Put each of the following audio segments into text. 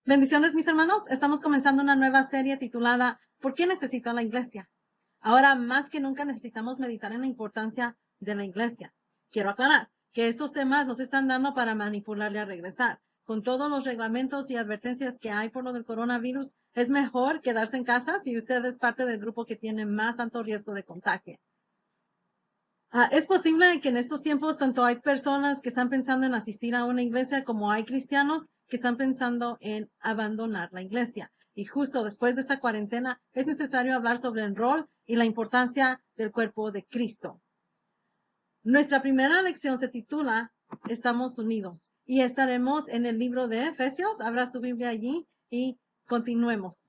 Bendiciones, mis hermanos. Estamos comenzando una nueva serie titulada ¿Por qué necesito la iglesia? Ahora más que nunca necesitamos meditar en la importancia de la iglesia. Quiero aclarar que estos temas nos están dando para manipularle a regresar. Con todos los reglamentos y advertencias que hay por lo del coronavirus, es mejor quedarse en casa si usted es parte del grupo que tiene más alto riesgo de contagio. Es posible que en estos tiempos tanto hay personas que están pensando en asistir a una iglesia como hay cristianos que están pensando en abandonar la iglesia. Y justo después de esta cuarentena es necesario hablar sobre el rol y la importancia del cuerpo de Cristo. Nuestra primera lección se titula Estamos unidos y estaremos en el libro de Efesios. Habrá su Biblia allí y continuemos.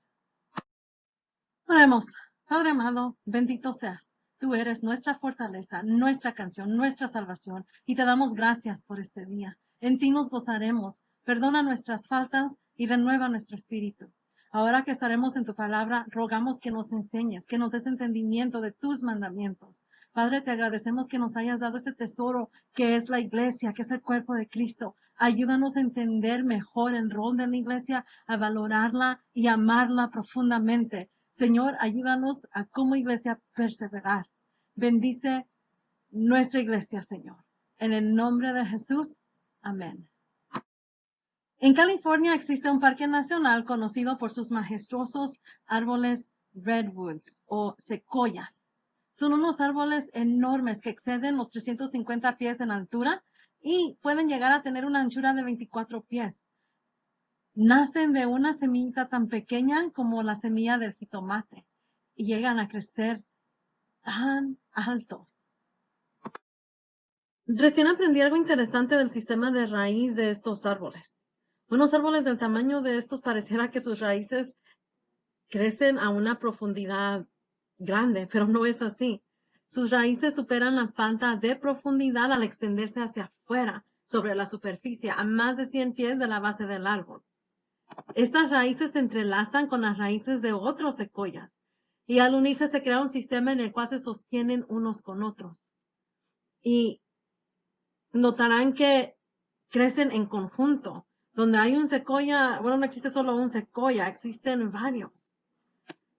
Oremos. Padre amado, bendito seas. Tú eres nuestra fortaleza, nuestra canción, nuestra salvación, y te damos gracias por este día. En ti nos gozaremos. Perdona nuestras faltas y renueva nuestro espíritu. Ahora que estaremos en tu palabra, rogamos que nos enseñes, que nos des entendimiento de tus mandamientos. Padre, te agradecemos que nos hayas dado este tesoro que es la iglesia, que es el cuerpo de Cristo. Ayúdanos a entender mejor el rol de la iglesia, a valorarla y amarla profundamente. Señor, ayúdanos a como iglesia perseverar. Bendice nuestra iglesia, Señor. En el nombre de Jesús. Amén. En California existe un parque nacional conocido por sus majestuosos árboles redwoods o secoyas. Son unos árboles enormes que exceden los 350 pies en altura y pueden llegar a tener una anchura de 24 pies. Nacen de una semillita tan pequeña como la semilla del jitomate y llegan a crecer tan altos. Recién aprendí algo interesante del sistema de raíz de estos árboles. Unos árboles del tamaño de estos pareciera que sus raíces crecen a una profundidad grande, pero no es así. Sus raíces superan la falta de profundidad al extenderse hacia afuera sobre la superficie a más de 100 pies de la base del árbol. Estas raíces se entrelazan con las raíces de otros secoyas y al unirse se crea un sistema en el cual se sostienen unos con otros. Y notarán que crecen en conjunto. Donde hay un secoya, bueno, no existe solo un secoya, existen varios.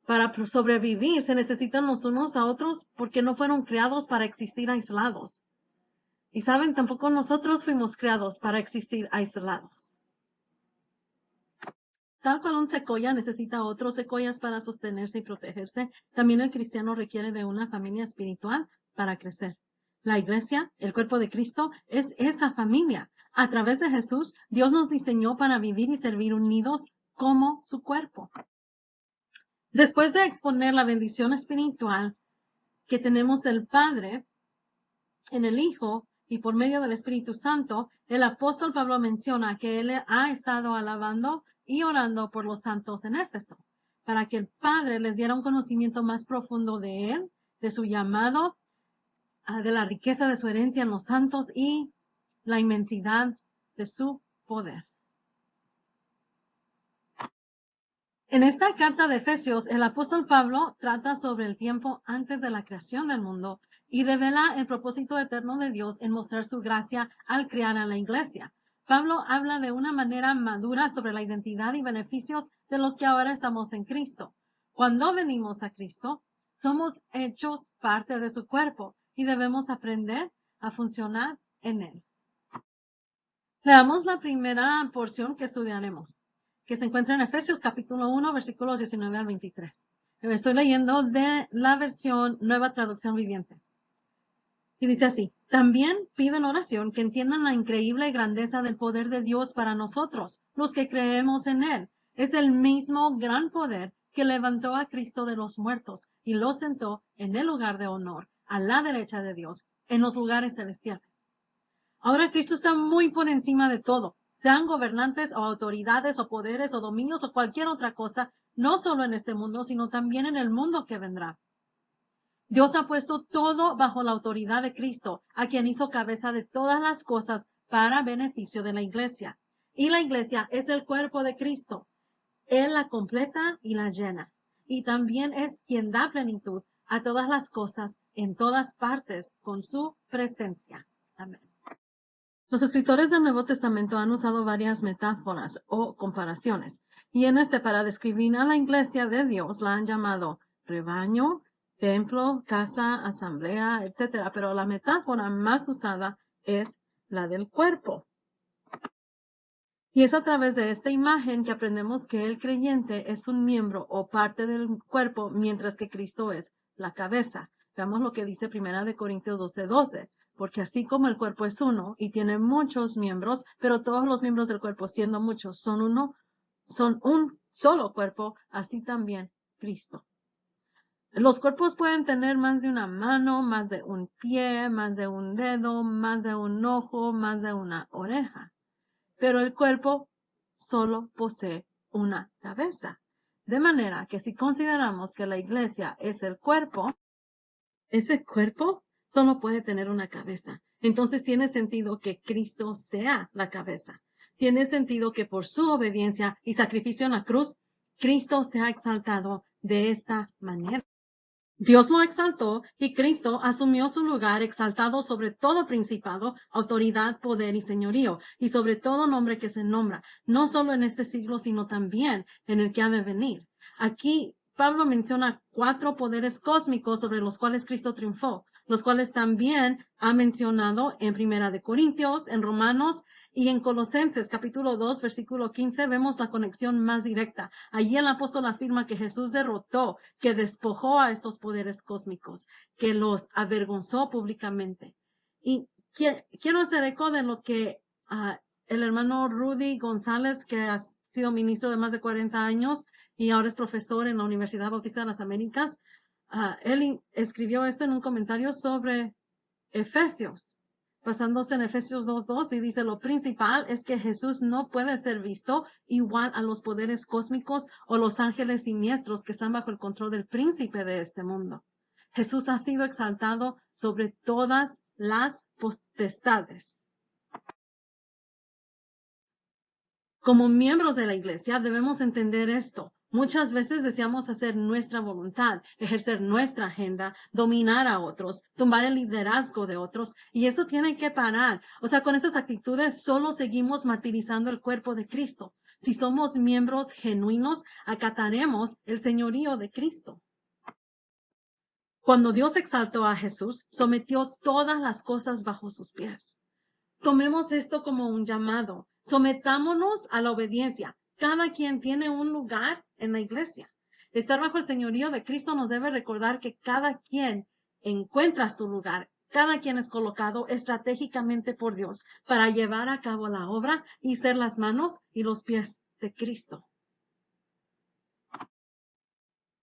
Para sobrevivir se necesitan los unos a otros porque no fueron creados para existir aislados. Y saben, tampoco nosotros fuimos creados para existir aislados. Tal cual un secoya necesita otros secoyas para sostenerse y protegerse, también el cristiano requiere de una familia espiritual para crecer. La iglesia, el cuerpo de Cristo, es esa familia. A través de Jesús, Dios nos diseñó para vivir y servir unidos como su cuerpo. Después de exponer la bendición espiritual que tenemos del Padre en el Hijo y por medio del Espíritu Santo, el apóstol Pablo menciona que él ha estado alabando y orando por los santos en Éfeso, para que el Padre les diera un conocimiento más profundo de él, de su llamado, de la riqueza de su herencia en los santos y la inmensidad de su poder. En esta carta de Efesios, el apóstol Pablo trata sobre el tiempo antes de la creación del mundo y revela el propósito eterno de Dios en mostrar su gracia al crear a la iglesia. Pablo habla de una manera madura sobre la identidad y beneficios de los que ahora estamos en Cristo. Cuando venimos a Cristo, somos hechos parte de su cuerpo y debemos aprender a funcionar en él. Leamos la primera porción que estudiaremos, que se encuentra en Efesios capítulo 1, versículos 19 al 23. Estoy leyendo de la versión Nueva Traducción Viviente. Y dice así: también pido en oración que entiendan la increíble grandeza del poder de Dios para nosotros, los que creemos en Él. Es el mismo gran poder que levantó a Cristo de los muertos y lo sentó en el lugar de honor, a la derecha de Dios, en los lugares celestiales. Ahora Cristo está muy por encima de todo, sean gobernantes o autoridades o poderes o dominios o cualquier otra cosa, no solo en este mundo, sino también en el mundo que vendrá. Dios ha puesto todo bajo la autoridad de Cristo, a quien hizo cabeza de todas las cosas para beneficio de la iglesia. Y la iglesia es el cuerpo de Cristo. Él la completa y la llena. Y también es quien da plenitud a todas las cosas en todas partes con su presencia. Amén. Los escritores del Nuevo Testamento han usado varias metáforas o comparaciones Y para describir a la iglesia de Dios, la han llamado rebaño, templo, casa, asamblea, etc. Pero la metáfora más usada es la del cuerpo. Y es a través de esta imagen que aprendemos que el creyente es un miembro o parte del cuerpo, mientras que Cristo es la cabeza. Veamos lo que dice 1 Corintios 12:12. Porque así como el cuerpo es uno y tiene muchos miembros, pero todos los miembros del cuerpo, siendo muchos, son un solo cuerpo, así también Cristo. Los cuerpos pueden tener más de una mano, más de un pie, más de un dedo, más de un ojo, más de una oreja. Pero el cuerpo solo posee una cabeza. De manera que si consideramos que la iglesia es el cuerpo, ese cuerpo solo puede tener una cabeza. Entonces tiene sentido que Cristo sea la cabeza. Tiene sentido que por su obediencia y sacrificio en la cruz, Cristo se ha exaltado de esta manera. Dios lo exaltó y Cristo asumió su lugar exaltado sobre todo principado, autoridad, poder y señorío, y sobre todo nombre que se nombra, no solo en este siglo, sino también en el que ha de venir. Aquí Pablo menciona 4 poderes cósmicos sobre los cuales Cristo triunfó, los cuales también ha mencionado en 1 Corintios, en Romanos y en Colosenses capítulo 2, versículo 15, vemos la conexión más directa. Allí el apóstol afirma que Jesús derrotó, que despojó a estos poderes cósmicos, que los avergonzó públicamente. Y quiero hacer eco de lo que el hermano Rudy González, que ha sido ministro de más de 40 años y ahora es profesor en la Universidad Bautista de las Américas, él escribió esto en un comentario sobre Efesios, basándose en Efesios 2:2, y dice: lo principal es que Jesús no puede ser visto igual a los poderes cósmicos o los ángeles siniestros que están bajo el control del príncipe de este mundo. Jesús ha sido exaltado sobre todas las potestades. Como miembros de la iglesia debemos entender esto. Muchas veces deseamos hacer nuestra voluntad, ejercer nuestra agenda, dominar a otros, tomar el liderazgo de otros, y eso tiene que parar. O sea, con estas actitudes solo seguimos martirizando el cuerpo de Cristo. Si somos miembros genuinos, acataremos el señorío de Cristo. Cuando Dios exaltó a Jesús, sometió todas las cosas bajo sus pies. Tomemos esto como un llamado. Sometámonos a la obediencia. Cada quien tiene un lugar en la iglesia. Estar bajo el señorío de Cristo nos debe recordar que cada quien encuentra su lugar. Cada quien es colocado estratégicamente por Dios para llevar a cabo la obra y ser las manos y los pies de Cristo.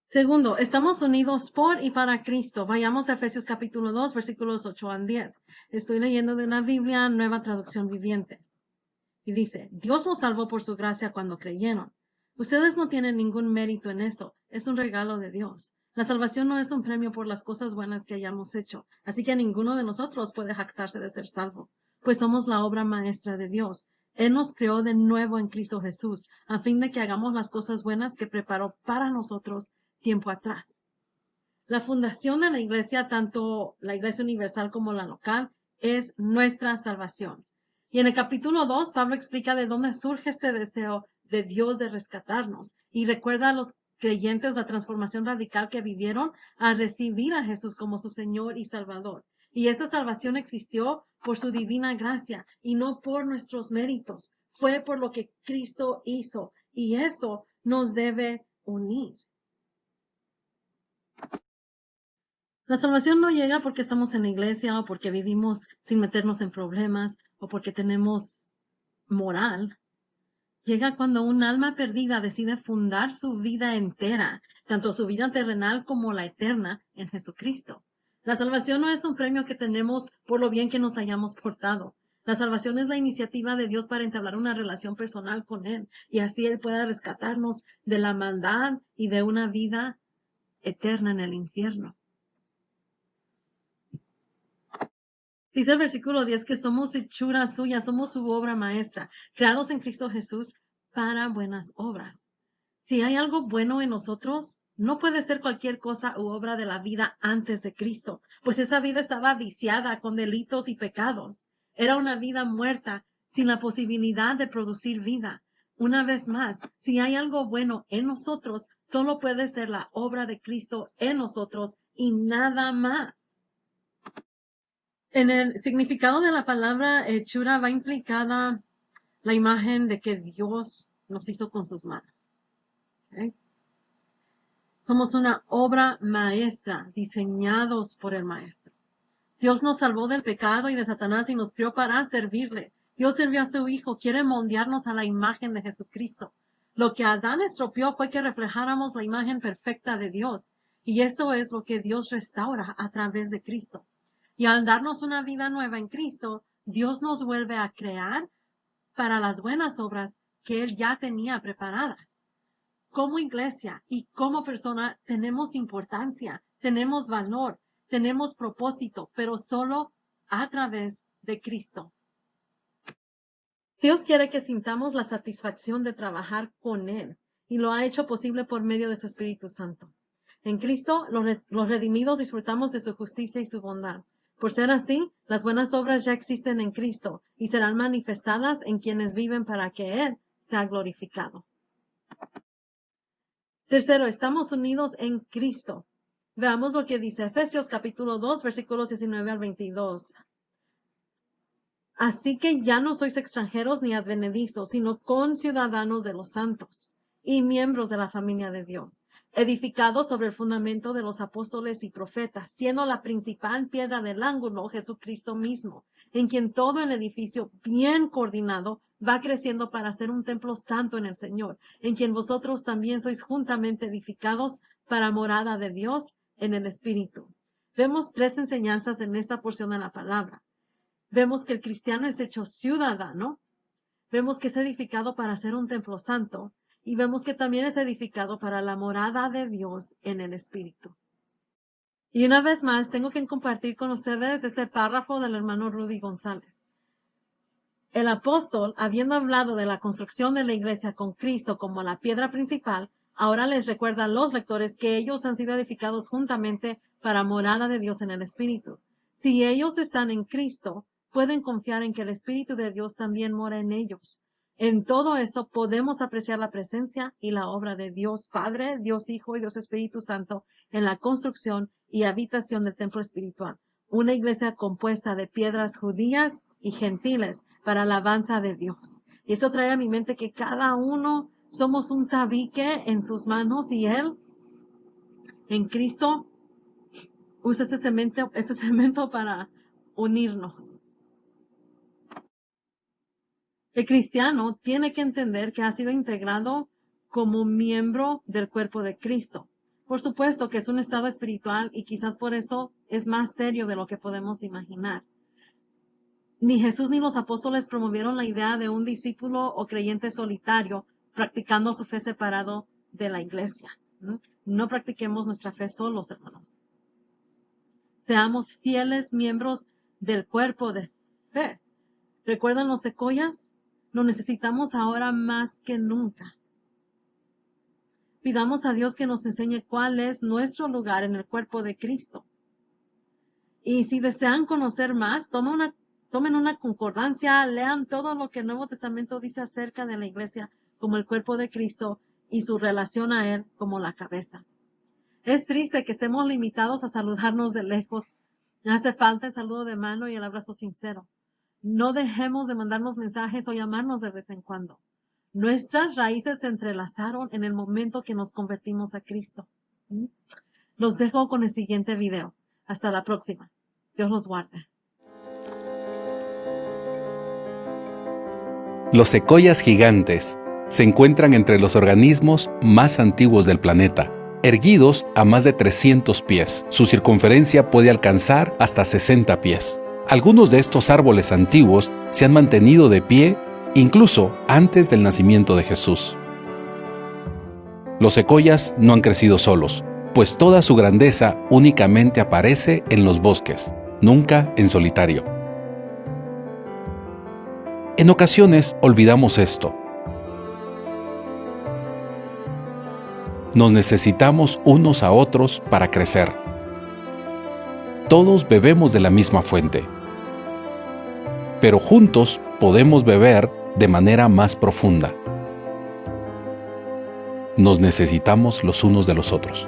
Segundo, estamos unidos por y para Cristo. Vayamos a Efesios capítulo 2, versículos 8 al 10. Estoy leyendo de una Biblia, Nueva Traducción Viviente. Y dice: Dios los salvó por su gracia cuando creyeron. Ustedes no tienen ningún mérito en eso. Es un regalo de Dios. La salvación no es un premio por las cosas buenas que hayamos hecho. Así que ninguno de nosotros puede jactarse de ser salvo, pues somos la obra maestra de Dios. Él nos creó de nuevo en Cristo Jesús, a fin de que hagamos las cosas buenas que preparó para nosotros tiempo atrás. La fundación de la iglesia, tanto la iglesia universal como la local, es nuestra salvación. Y en el capítulo 2, Pablo explica de dónde surge este deseo de Dios de rescatarnos. Y recuerda a los creyentes la transformación radical que vivieron al recibir a Jesús como su Señor y Salvador. Y esta salvación existió por su divina gracia y no por nuestros méritos. Fue por lo que Cristo hizo. Y eso nos debe unir. La salvación no llega porque estamos en la iglesia o porque vivimos sin meternos en problemas o porque tenemos moral. Llega cuando un alma perdida decide fundar su vida entera, tanto su vida terrenal como la eterna, en Jesucristo. La salvación no es un premio que tenemos por lo bien que nos hayamos portado. La salvación es la iniciativa de Dios para entablar una relación personal con Él, y así Él pueda rescatarnos de la maldad y de una vida eterna en el infierno. Dice el versículo 10 que somos hechura suya, somos su obra maestra, creados en Cristo Jesús para buenas obras. Si hay algo bueno en nosotros, no puede ser cualquier cosa u obra de la vida antes de Cristo, pues esa vida estaba viciada con delitos y pecados. Era una vida muerta, sin la posibilidad de producir vida. Una vez más, si hay algo bueno en nosotros, solo puede ser la obra de Cristo en nosotros y nada más. En el significado de la palabra hechura va implicada la imagen de que Dios nos hizo con sus manos. ¿Okay? Somos una obra maestra, diseñados por el Maestro. Dios nos salvó del pecado y de Satanás y nos crió para servirle. Dios envió a su Hijo, quiere moldearnos a la imagen de Jesucristo. Lo que Adán estropeó fue que reflejáramos la imagen perfecta de Dios. Y esto es lo que Dios restaura a través de Cristo. Y al darnos una vida nueva en Cristo, Dios nos vuelve a crear para las buenas obras que Él ya tenía preparadas. Como iglesia y como persona tenemos importancia, tenemos valor, tenemos propósito, pero solo a través de Cristo. Dios quiere que sintamos la satisfacción de trabajar con Él y lo ha hecho posible por medio de su Espíritu Santo. En Cristo, los redimidos disfrutamos de su justicia y su bondad. Por ser así, las buenas obras ya existen en Cristo y serán manifestadas en quienes viven para que Él sea glorificado. Tercero, estamos unidos en Cristo. Veamos lo que dice Efesios capítulo 2, versículos 19 al 22. Así que ya no sois extranjeros ni advenedizos, sino conciudadanos de los santos y miembros de la familia de Dios, edificados sobre el fundamento de los apóstoles y profetas, siendo la principal piedra del ángulo Jesucristo mismo, en quien todo el edificio bien coordinado va creciendo para ser un templo santo en el Señor, en quien vosotros también sois juntamente edificados para morada de Dios en el Espíritu. Vemos tres enseñanzas en esta porción de la palabra. Vemos que el cristiano es hecho ciudadano, vemos que es edificado para ser un templo santo y vemos que también es edificado para la morada de Dios en el Espíritu. Y una vez más, tengo que compartir con ustedes este párrafo del hermano Rudy González. El apóstol, habiendo hablado de la construcción de la iglesia con Cristo como la piedra principal, ahora les recuerda a los lectores que ellos han sido edificados juntamente para morada de Dios en el Espíritu. Si ellos están en Cristo, pueden confiar en que el Espíritu de Dios también mora en ellos. En todo esto podemos apreciar la presencia y la obra de Dios Padre, Dios Hijo y Dios Espíritu Santo en la construcción y habitación del templo espiritual. Una iglesia compuesta de piedras judías y gentiles para alabanza de Dios. Y eso trae a mi mente que cada uno somos un tabique en sus manos y Él, en Cristo, usa ese cemento para unirnos. El cristiano tiene que entender que ha sido integrado como miembro del cuerpo de Cristo. Por supuesto que es un estado espiritual y quizás por eso es más serio de lo que podemos imaginar. Ni Jesús ni los apóstoles promovieron la idea de un discípulo o creyente solitario practicando su fe separado de la iglesia. No practiquemos nuestra fe solos, hermanos. Seamos fieles miembros del cuerpo de fe. ¿Recuerdan los secoyas? Lo necesitamos ahora más que nunca. Pidamos a Dios que nos enseñe cuál es nuestro lugar en el cuerpo de Cristo. Y si desean conocer más, tomen una concordancia, lean todo lo que el Nuevo Testamento dice acerca de la iglesia como el cuerpo de Cristo y su relación a Él como la cabeza. Es triste que estemos limitados a saludarnos de lejos. Hace falta el saludo de mano y el abrazo sincero. No dejemos de mandarnos mensajes o llamarnos de vez en cuando. Nuestras raíces se entrelazaron en el momento que nos convertimos a Cristo. Los dejo con el siguiente video. Hasta la próxima. Dios los guarde. Los secoyas gigantes se encuentran entre los organismos más antiguos del planeta, erguidos a más de 300 pies. Su circunferencia puede alcanzar hasta 60 pies. Algunos de estos árboles antiguos se han mantenido de pie incluso antes del nacimiento de Jesús. Los secoyas no han crecido solos, pues toda su grandeza únicamente aparece en los bosques, nunca en solitario. En ocasiones olvidamos esto. Nos necesitamos unos a otros para crecer. Todos bebemos de la misma fuente, pero juntos podemos beber de manera más profunda. Nos necesitamos los unos de los otros.